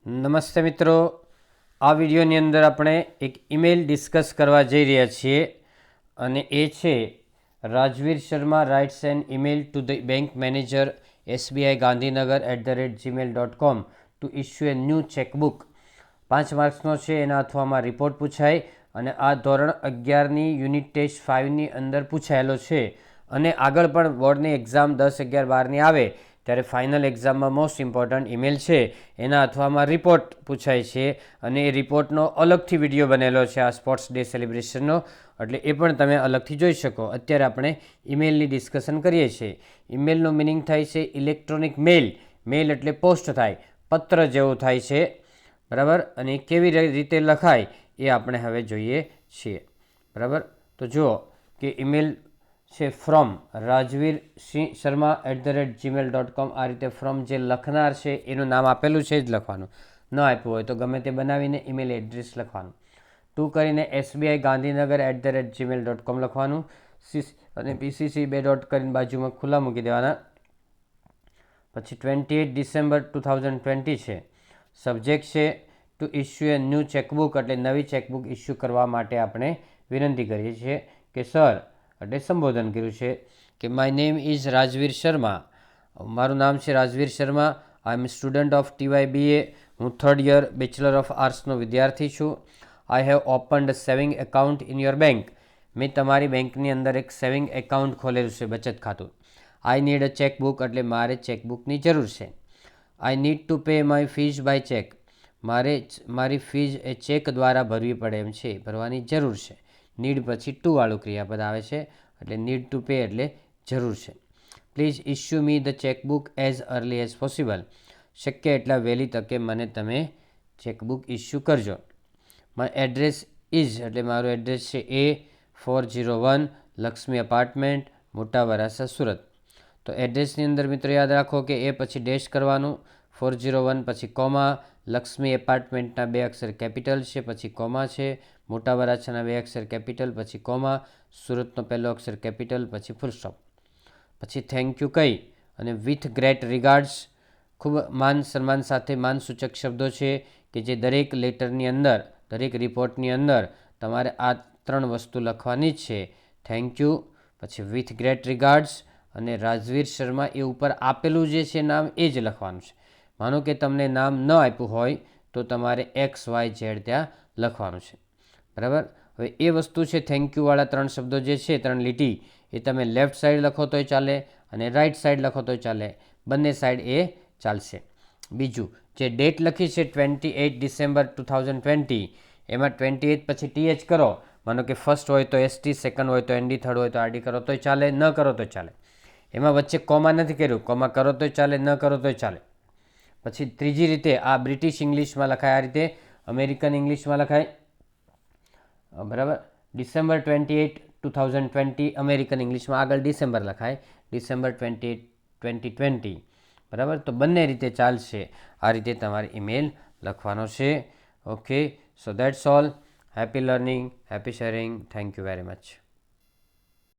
નમસ્તે મિત્રો, આ વિડીયોની અંદર આપણે એક ઈમેલ ડિસ્કસ કરવા જઈ રહ્યા છીએ અને એ છે Rajveer Sharma writes an email to the bank manager SBI Gandhinagar @gmail.com to issue a new chequebook. 5 માર્ક્સનો છે, એના અથવામાં રિપોર્ટ પૂછાય અને આ ધોરણ 11ની યુનિટ ટેસ્ટ 5ની અંદર પૂછાયેલો છે અને આગળ પણ બોર્ડની એક્ઝામ 10, 11, 12ની આવે ત્યારે ફાઇનલ એક્ઝામમાં મોસ્ટ ઇમ્પોર્ટન્ટ ઈમેલ છે એના અથવામાં રિપોર્ટ પૂછાય છે અને એ રિપોર્ટનો અલગથી વિડીયો બનેલો છે આ સ્પોર્ટ્સ ડે સેલિબ્રેશનનો, એટલે એ પણ તમે અલગથી જોઈ શકો. અત્યારે આપણે ઈમેલની ડિસ્કશન કરીએ છીએ. ઈમેલનો મિનિંગ થાય છે ઇલેક્ટ્રોનિક મેલ. મેલ એટલે પોસ્ટ થાય, પત્ર જેવું થાય છે, બરાબર. અને કેવી રીતે લખાય એ આપણે હવે જોઈએ છીએ, બરાબર. તો જુઓ કે ઈમેલ છે ફ્રોમ રાજવીર શર્મા @gmail.com. આ રીતે ફ્રોમ જે લખનાર છે એનું નામ આપેલું છે જ લખવાનું, ન આપ્યું હોય તો ગમે તે બનાવીને ઈમેલ એડ્રેસ લખવાનું. ટુ કરીને SBI ગાંધીનગર @gmail.com લખવાનું અને PCC 2 ડોટ કરીને બાજુમાં ખુલ્લા મૂકી દેવાના. પછી 28 ડિસેમ્બર 2020 છે. સબ્જેક્ટ છે two issue a new chequebook, એટલે નવી ચેકબુક ઇસ્યુ કરવા માટે આપણે વિનંતી કરીએ છીએ કે સર, એટલે સંબોધન કર્યું છે કે my name is Rajveer Sharma. મારું નામ છે રાજવીર શર્મા. આઈ એમ સ્ટુડન્ટ ઓફ TYBA. હું 3rd યર બેચલર ઓફ આર્ટ્સનો વિદ્યાર્થી છું. I have opened saving account in your bank. મેં તમારી બેંકની અંદર એક સેવિંગ એકાઉન્ટ ખોલેલું છે, બચત ખાતું. આઈ નીડ અ ચેકબુક, એટલે મારે ચેકબુકની જરૂર છે. I need to pay my fees by cheque. મારી ફીઝ એ ચેક દ્વારા ભરવી પડે એમ છે, ભરવાની જરૂર છે. નીડ પછી ટુ વાળું ક્રિયાપદ આવે છે, એટલે નીડ ટુ પે એટલે જરૂર છે. Please issue me the chequebook as early as possible. શક્ય એટલા વહેલી તકે મને તમે ચેકબુક ઇસ્યુ કરજો. માય એડ્રેસ ઇઝ, એટલે મારું એડ્રેસ છે A401 લક્ષ્મી અપાર્ટમેન્ટ, મોટા વરાછા, સુરત. તો એડ્રેસની અંદર મિત્રો યાદ રાખો કે એ પછી ડેશ કરવાનું, 401 પછી કોમા, લક્ષ્મી એપાર્ટમેન્ટના 2 અક્ષર કેપિટલ છે, પછી કોમા છે, મોટા વરાછાના 2 અક્ષર કેપિટલ, પછી કોમા, સુરતનો પહેલો અક્ષર કેપિટલ, પછી ફૂલ સ્ટોપ. પછી થેન્ક યુ કહી અને વિથ ગ્રેટ રિગાર્ડ્સ, ખૂબ માન સન્માન સાથે માનસૂચક શબ્દો છે કે જે દરેક લેટરની અંદર, દરેક રિપોર્ટની અંદર તમારે આ 3 વસ્તુ લખવાની જ છે. થેન્ક યુ, પછી વિથ ગ્રેટ રિગાર્ડ્સ અને રાજવીર શર્મા એ ઉપર આપેલું જે છે નામ એ જ લખવાનું છે. માનો કે તમને નામ ન આપ્યું હોય તો તમારે XYZ ત્યાં લખવાનું છે, બરાબર. હવે એ વસ્તુ છે થેન્ક યુવાળા 3 શબ્દો જે છે, 3 લીટી, એ તમે લેફ્ટ સાઈડ લખો તોય ચાલે અને રાઈટ સાઈડ લખો તોય ચાલે, બંને સાઈડ એ ચાલશે. બીજું જે ડેટ લખી છે 28 ડિસેમ્બર 2020, એમાં 28 પછી TH કરો. માનો કે ફર્સ્ટ હોય તો ST, સેકન્ડ હોય તો ND, થર્ડ હોય તો RD કરો તોય ચાલે, ન કરો તો ચાલે. એમાં વચ્ચે કોમા નથી કર્યું, કોમા કરો તોય ચાલે, ન કરો તોય ચાલે. પછી ત્રીજી રીતે આ બ્રિટિશ ઇંગ્લિશમાં લખાય, આ રીતે અમેરિકન ઇંગ્લિશમાં લખાય, બરાબર. ડિસેમ્બર 28, 2020 અમેરિકન ઇંગ્લિશમાં આગળ ડિસેમ્બર લખાય, ડિસેમ્બર 28, 2020, બરાબર. તો બંને રીતે ચાલશે. આ રીતે તમારે ઈમેલ લખવાનો છે. Okay, so that's all. Happy learning, happy sharing. Thank you very much.